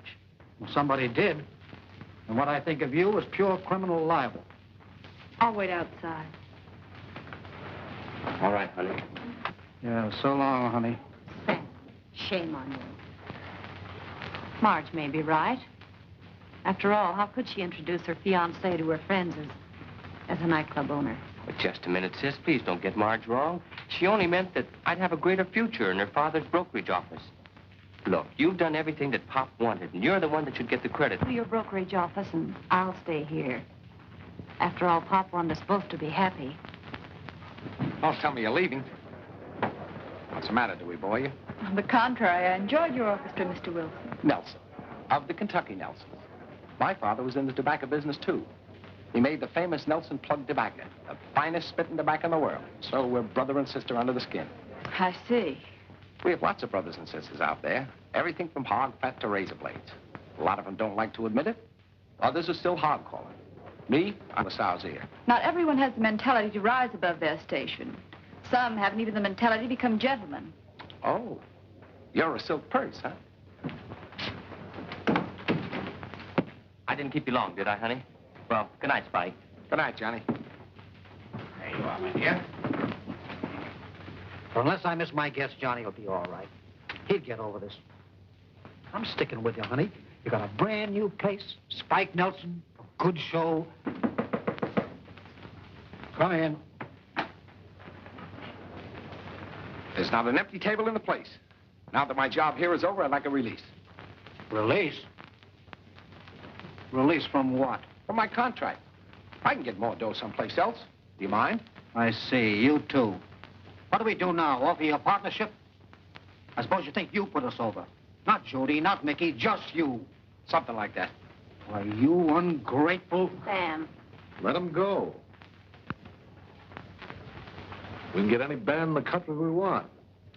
Well, somebody did. And what I think of you is pure criminal libel. I'll wait outside. All right, honey. Yeah, so long, honey. Sam, shame on you. Marge may be right. After all, how could she introduce her fiancé to her friends as a nightclub owner? But just a minute, sis. Please don't get Marge wrong. She only meant that I'd have a greater future in her father's brokerage office. Look, you've done everything that Pop wanted, and you're the one that should get the credit. To your brokerage office, and I'll stay here. After all, Pop wanted us both to be happy. Don't tell me you're leaving. What's the matter? Do we bore you? On the contrary, I enjoyed your orchestra, Mr. Wilson. Nelson, of the Kentucky Nelsons. My father was in the tobacco business, too. He made the famous Nelson plug tobacco, the finest spitting tobacco in the world. So we're brother and sister under the skin. I see. We have lots of brothers and sisters out there. Everything from hog fat to razor blades. A lot of them don't like to admit it. Others are still hog calling. Me, I'm a sow's ear. Not everyone has the mentality to rise above their station. Some haven't even the mentality to become gentlemen. Oh, you're a silk purse, huh? I didn't keep you long, did I, honey? Well, good night, Spotty. Good night, Johnny. There you are, my dear. Unless I miss my guess, Johnny will be all right. He'll get over this. I'm sticking with you, honey. You got a brand new place, Spike Nelson, a good show. Come in. There's not an empty table in the place. Now that my job here is over, I'd like a release. Release? Release from what? From my contract. I can get more dough someplace else. Do you mind? I see, you too. What do we do now? Offer you a partnership? I suppose you think you put us over. Not Judy, not Mickey, just you. Something like that. Why, you ungrateful... Sam. Let him go. We can get any band in the country we want.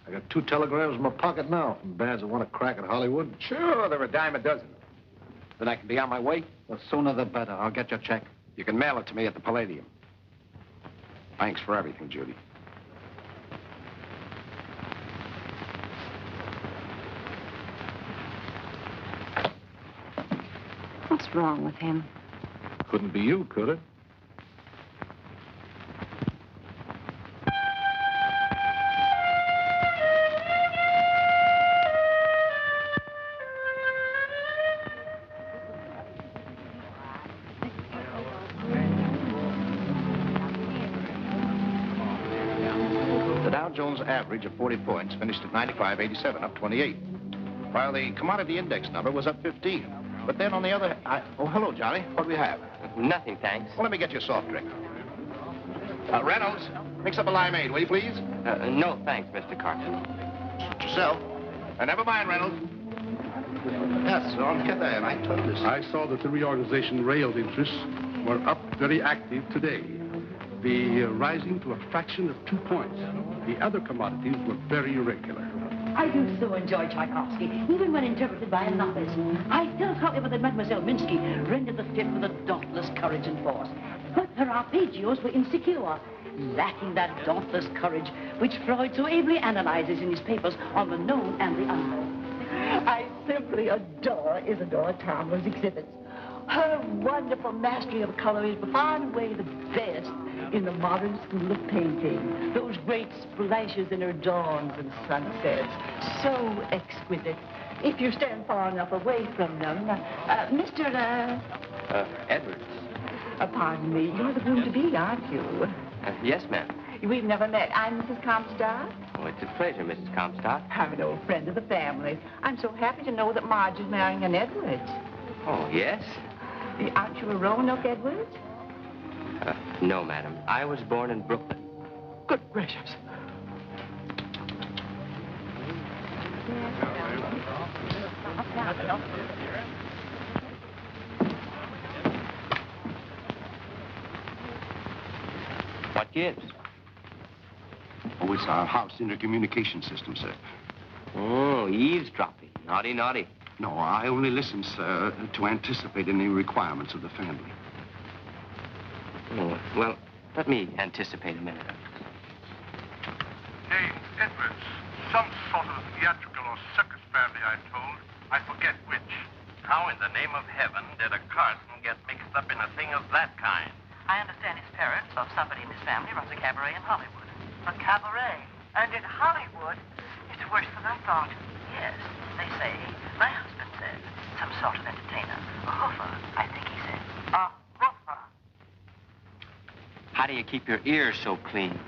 I got 2 telegrams in my pocket now from bands that want to crack at Hollywood. Sure, they're a dime a dozen. Then I can be on my way. The sooner the better. I'll get your check. You can mail it to me at the Palladium. Thanks for everything, Judy. What's wrong with him? Couldn't be you, could it? The Dow Jones average of 40 points finished at 95.87, up 28, while the commodity index number was up 15. But then on the other... Oh, hello, Johnny. What do we have? Nothing, thanks. Well, let me get you a soft drink. Reynolds, mix up a limeade, will you, please? No, thanks, Mr. Carson. Suit yourself. Never mind, Reynolds. Yes, on get there. I told you so. I saw that the reorganization rail interests were up very active today. The rising to a fraction of 2 points. The other commodities were very irregular. I do so enjoy Tchaikovsky, even when interpreted by a novice. I felt, however, that Mademoiselle Minsky rendered the fifth with a dauntless courage and force. But her arpeggios were insecure, lacking that dauntless courage which Freud so ably analyzes in his papers on the known and the unknown. I simply adore Isadora Tomler's exhibits. Her wonderful mastery of color is far and away the best in the modern school of painting. Those great splashes in her dawns and sunsets, so exquisite. If you stand far enough away from them, Mr. Edwards. Pardon me, you're the groom-to-be, aren't you? Yes, ma'am. We've never met. I'm Mrs. Comstock. Oh, it's a pleasure, Mrs. Comstock. I'm an old friend of the family. I'm so happy to know that Marge is marrying an Edwards. Oh, yes? Aren't you a Roanoke Edwards? No, madam. I was born in Brooklyn. Good gracious. What gives? Oh, it's our house intercommunication system, sir. Oh, eavesdropping. Naughty, naughty. No, I only listen, sir, to anticipate any requirements of the family. Oh, well, let me anticipate a minute. James Edwards. Some sort of theatrical or circus family, I'm told. I forget which. How in the name of heaven did a Carson get mixed up in a thing of that kind? I understand his parents, or somebody in his family, runs a cabaret in Hollywood. A cabaret? And in Hollywood? It's worse than I thought. Yes, they say. My husband said. Some sort of entertainer. A hoofer, I think he said. A hoofer. How do you keep your ears so clean?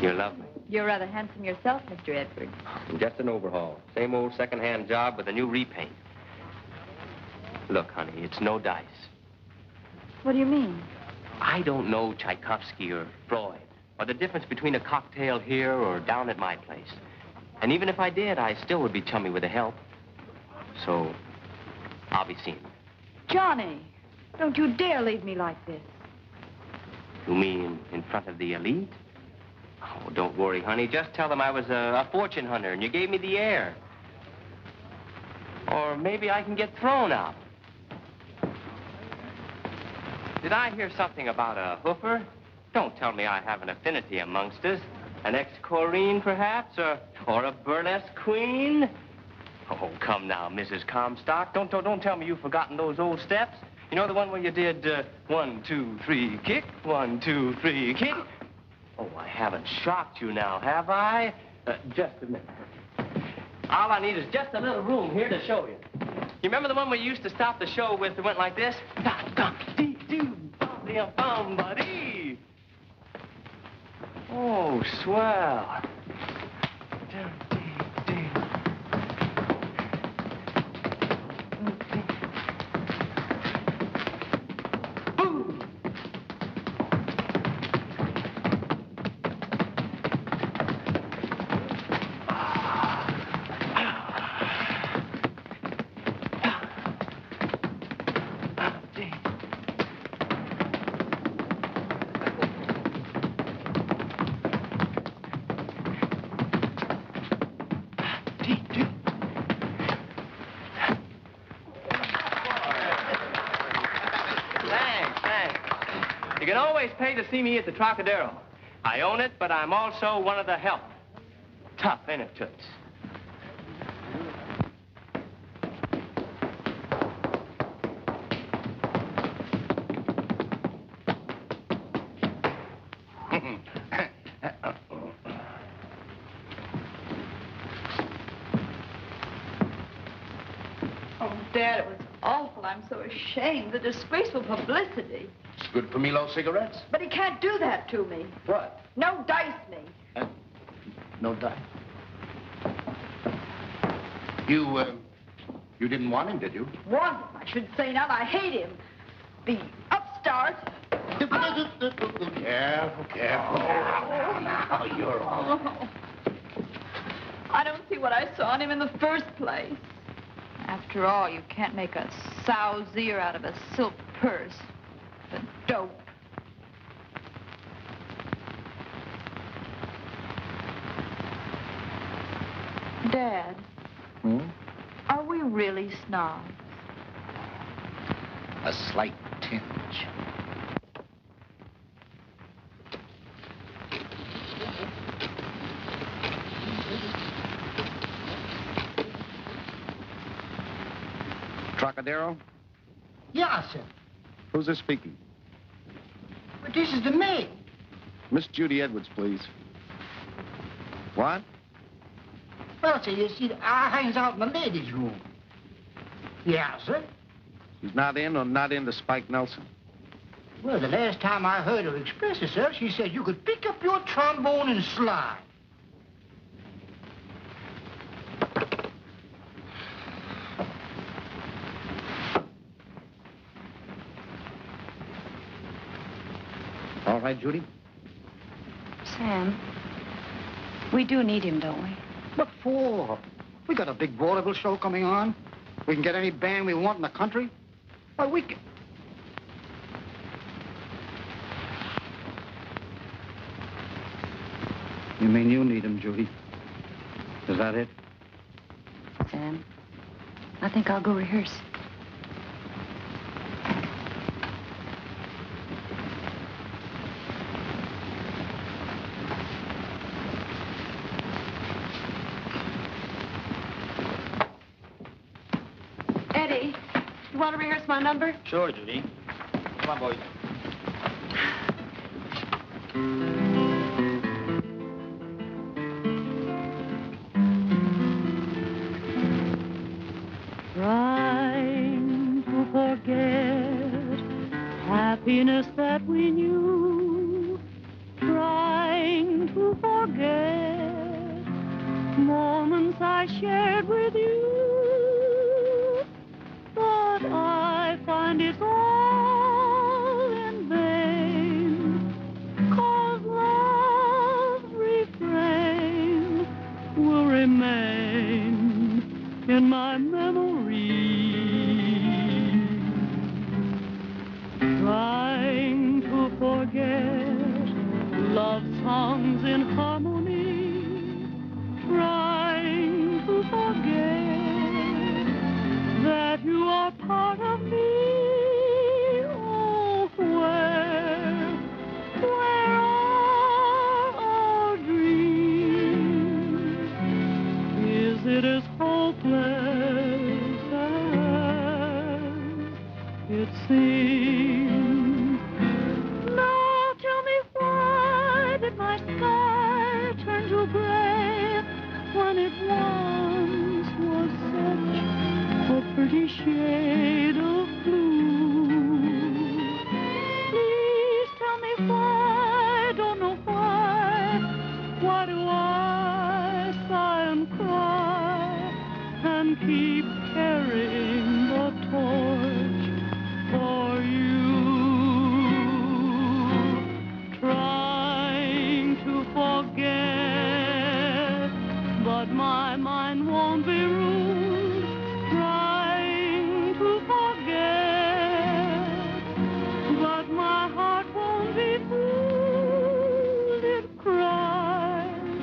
You're lovely. You're rather handsome yourself, Mr. Edwards. Just an overhaul. Same old second-hand job with a new repaint. Look, honey, it's no dice. What do you mean? I don't know Tchaikovsky or Freud, or the difference between a cocktail here or down at my place. And even if I did, I still would be chummy with the help. So, I'll be seeing you. Johnny. Don't you dare leave me like this. You mean in front of the elite? Oh, don't worry, honey. Just tell them I was a fortune hunter and you gave me the air. Or maybe I can get thrown out. Did I hear something about a hoofer? Don't tell me I have an affinity amongst us. An ex-Corrine, perhaps, or a burlesque queen? Oh, come now, Mrs. Comstock. Don't tell me you've forgotten those old steps. You know the one where you did 1, 2, 3, kick, 1, 2, 3, kick? Oh, I haven't shocked you now, have I? Just a minute. All I need is just a little room here to show you. You remember the one we used to stop the show with that went like this? Oh, swell. You can always pay to see me at the Trocadero. I own it, but I'm also one of the help. Tough, ain't it, Toots? Oh, Dad, it was awful. I'm so ashamed. The disgraceful publicity. It's good for Milo cigarettes. But he can't do that to me. What? No dice me. No dice. You didn't want him, did you? Want him, I should say not. I hate him. The upstart. Careful, careful. Now you're all. I don't see what I saw in him in the first place. After all, you can't make a sow's ear out of a silk purse. The dope. Dad. Hmm? Are we really snobs? A slight tinge. Trocadero? Yeah, sir. Who's this speaking? But this is the maid. Miss Judy Edwards, please. What? Well, sir, you see, I hangs out in the ladies' room. Yeah, sir. She's not in or not into Spike Nelson? Well, the last time I heard her express herself, she said you could pick up your trombone and slide. All right, Judy? Sam, we do need him, don't we? What for? We got a big vaudeville show coming on. We can get any band we want in the country. Why, we can... You mean you need him, Judy? Is that it? Sam, I think I'll go rehearse. Eddie, you want to rehearse my number? Sure, Judy. Come on, boys. Trying to forget happiness that we knew. Trying to forget moments I shared with you. But I find it's all in vain, 'cause love's refrain will remain in my memory. it is hopeless as it seems. Now tell me, why did my sky turn to gray when it once was such a pretty shade of blue? Please tell me why, don't know why do I sigh and cry and keep carrying the torch for you? Trying to forget, but my mind won't be ruled. Trying to forget, but my heart won't be fooled. It cries,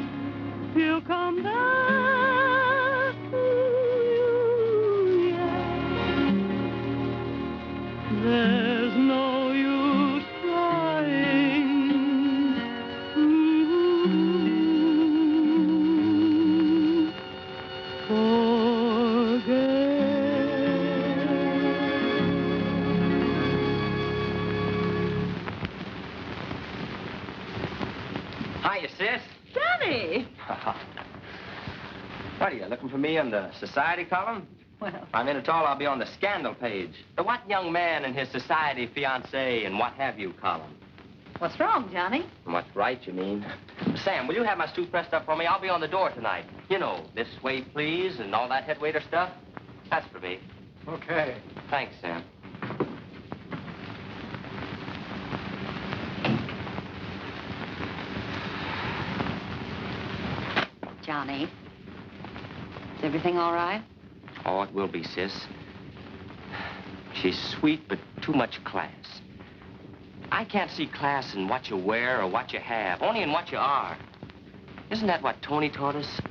he'll come back to you, yeah. There's no use trying. Hiya, sis. Johnny! What are you, looking for me on the society column? Well, I'm in at all, I'll be on the scandal page. The what young man and his society fiancée and what have you column. what's wrong, Johnny? What's right, you mean? Sam, will you have my suit pressed up for me? I'll be on the door tonight. You know, this way, please, and all that head waiter stuff. That's for me. Okay. Thanks, Sam. Johnny, is everything all right? Oh, it will be, sis. She's sweet, but too much class. I can't see class in what you wear or what you have, only in what you are. Isn't that what Tony taught us?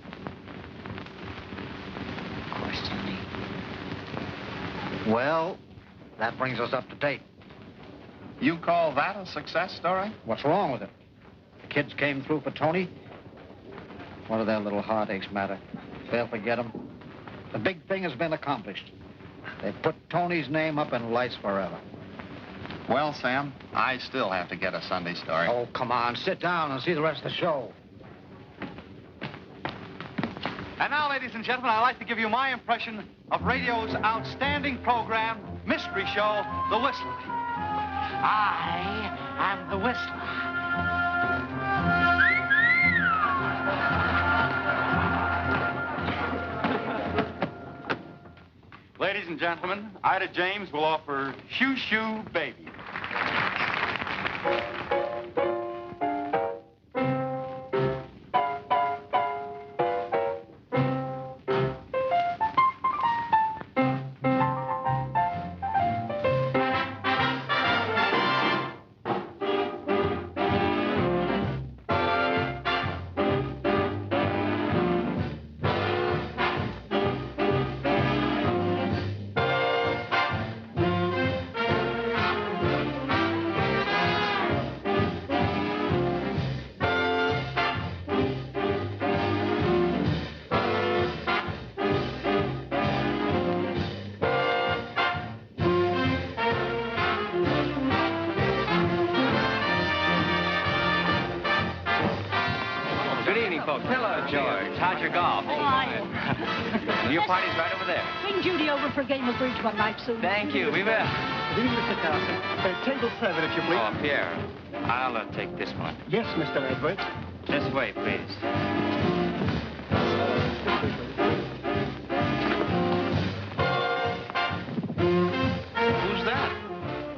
Of course, Johnny. Well, that brings us up to date. You call that a success story? What's wrong with it? The kids came through for Tony. What do their little heartaches matter? They'll forget him. The big thing has been accomplished. They put Tony's name up in lights forever. Well, Sam, I still have to get a Sunday story. Oh, come on. Sit down and see the rest of the show. And now, ladies and gentlemen, I'd like to give you my impression of radio's outstanding program, mystery show, The Whistler. I am the Whistler. Ladies and gentlemen, Ida James will offer Shoo Shoo Baby. Your party's right over there. Bring Judy over for a game of bridge one night soon. Thank you. We will. Good evening, Mr. Carson. Table 7, if you please. Oh, Pierre, I'll take this one. Yes, Mr. Edwards. This way, please. Who's that?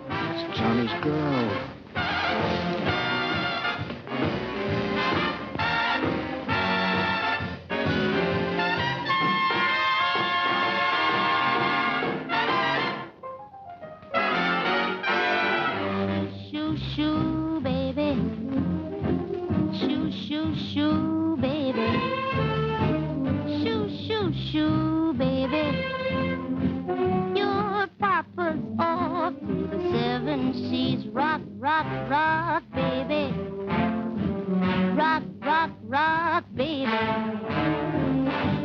That's Johnny's girl.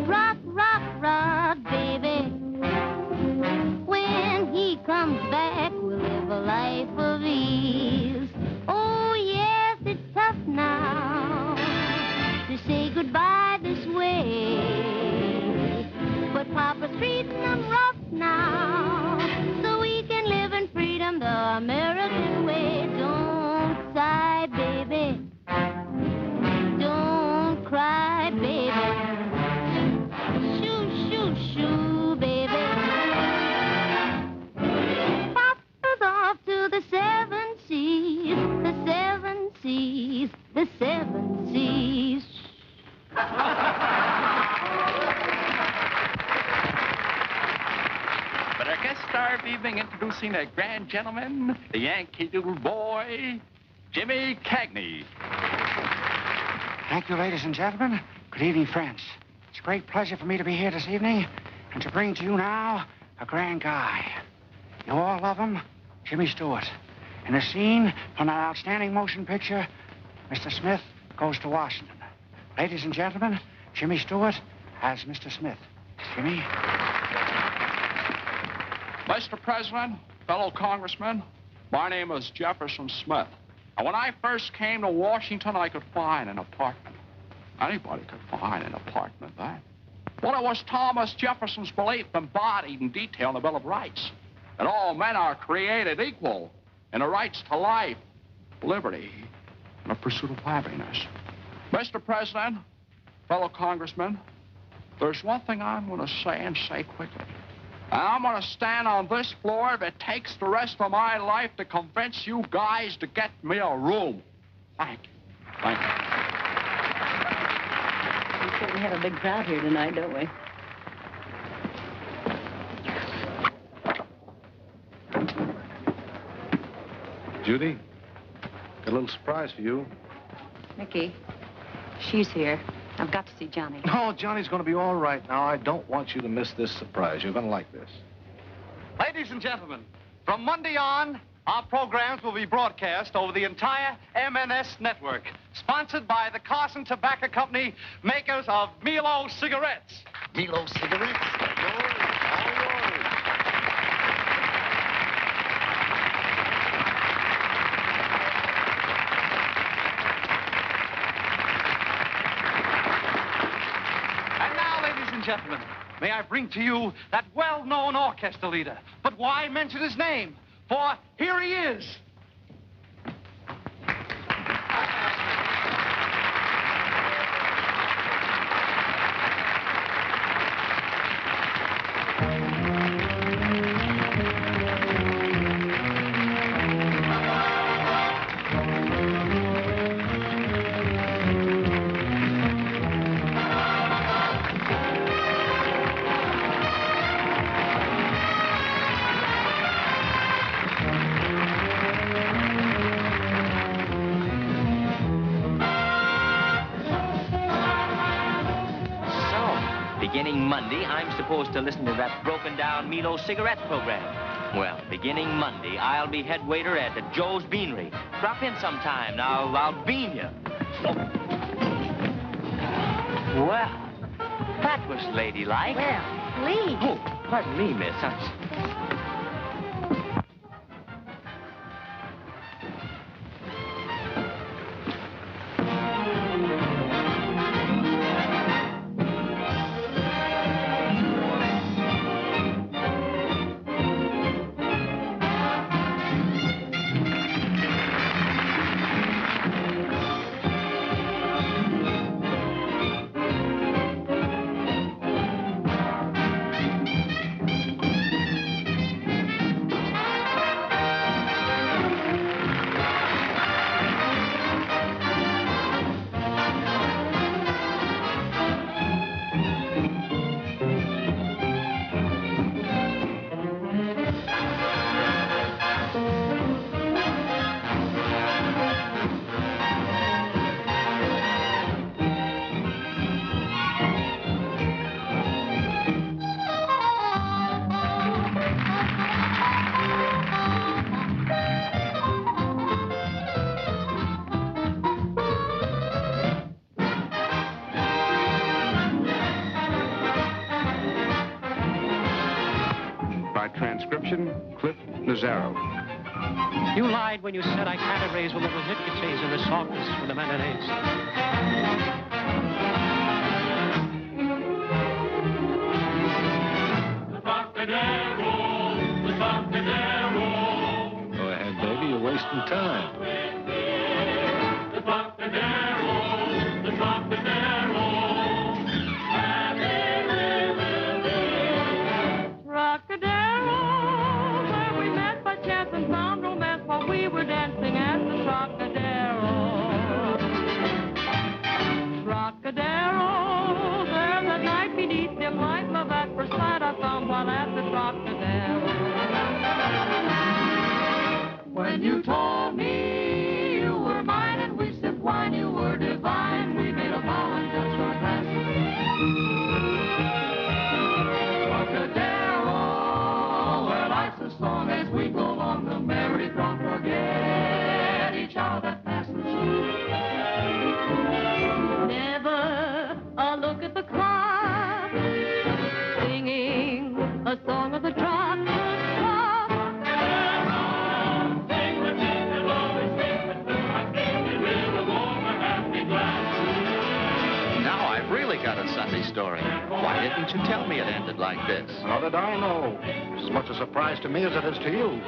Rock, evening introducing a grand gentleman, the Yankee Doodle boy, Jimmy Cagney. Thank you, ladies and gentlemen. Good evening, friends. It's a great pleasure for me to be here this evening and to bring to you now a grand guy. You all love him, Jimmy Stewart. In a scene from that outstanding motion picture, Mr. Smith Goes to Washington. Ladies and gentlemen, Jimmy Stewart as Mr. Smith. Jimmy? Mr. President, fellow congressmen, my name is Jefferson Smith. And when I first came to Washington, I could find an apartment. Anybody could find an apartment then. Well, it was Thomas Jefferson's belief embodied in detail in the Bill of Rights that all men are created equal in the rights to life, liberty, and the pursuit of happiness. Mr. President, fellow congressmen, there's one thing I'm going to say and say quickly. And I'm going to stand on this floor if it takes the rest of my life to convince you guys to get me a room. Thank you. Thank you. We certainly have a big crowd here tonight, don't we? Judy, got a little surprise for you. Mickey, she's here. I've got to see Johnny. No, Johnny's going to be all right now. I don't want you to miss this surprise. You're going to like this. Ladies and gentlemen, from Monday on, our programs will be broadcast over the entire MNS network, sponsored by the Carson Tobacco Company, makers of Milo cigarettes. Milo cigarettes? Gentlemen, may I bring to you that well-known orchestra leader. But why mention his name? For here he is. Beginning Monday, I'm supposed to listen to that broken-down Milo cigarette program. Well, beginning Monday, I'll be head waiter at Joe's Beanery. Drop in sometime. Now, I'll bean you. Oh. Well, that was ladylike. Well, please. Oh, pardon me, miss. Cliff Nazarro. You lied when you said I can't erase with little nicotinas in the softness for the mayonnaise. Go ahead, baby. You're wasting time. We were dancing at the Trocadero. Trocadero, there that night beneath dim light, love at first sight I found while at the Trocadero. When you told me you were mine and we sipped wine, you were divine. We made a vow and touched our glasses. Trocadero, where life's a song as we go along the merry throng. Forget each hour that passes. Never a look at the clock, singing a song of the Trocadero. Now I've really got a Sunday story. Why didn't you tell me it ended like this? How did I know? It's as much a surprise to me as it is to you.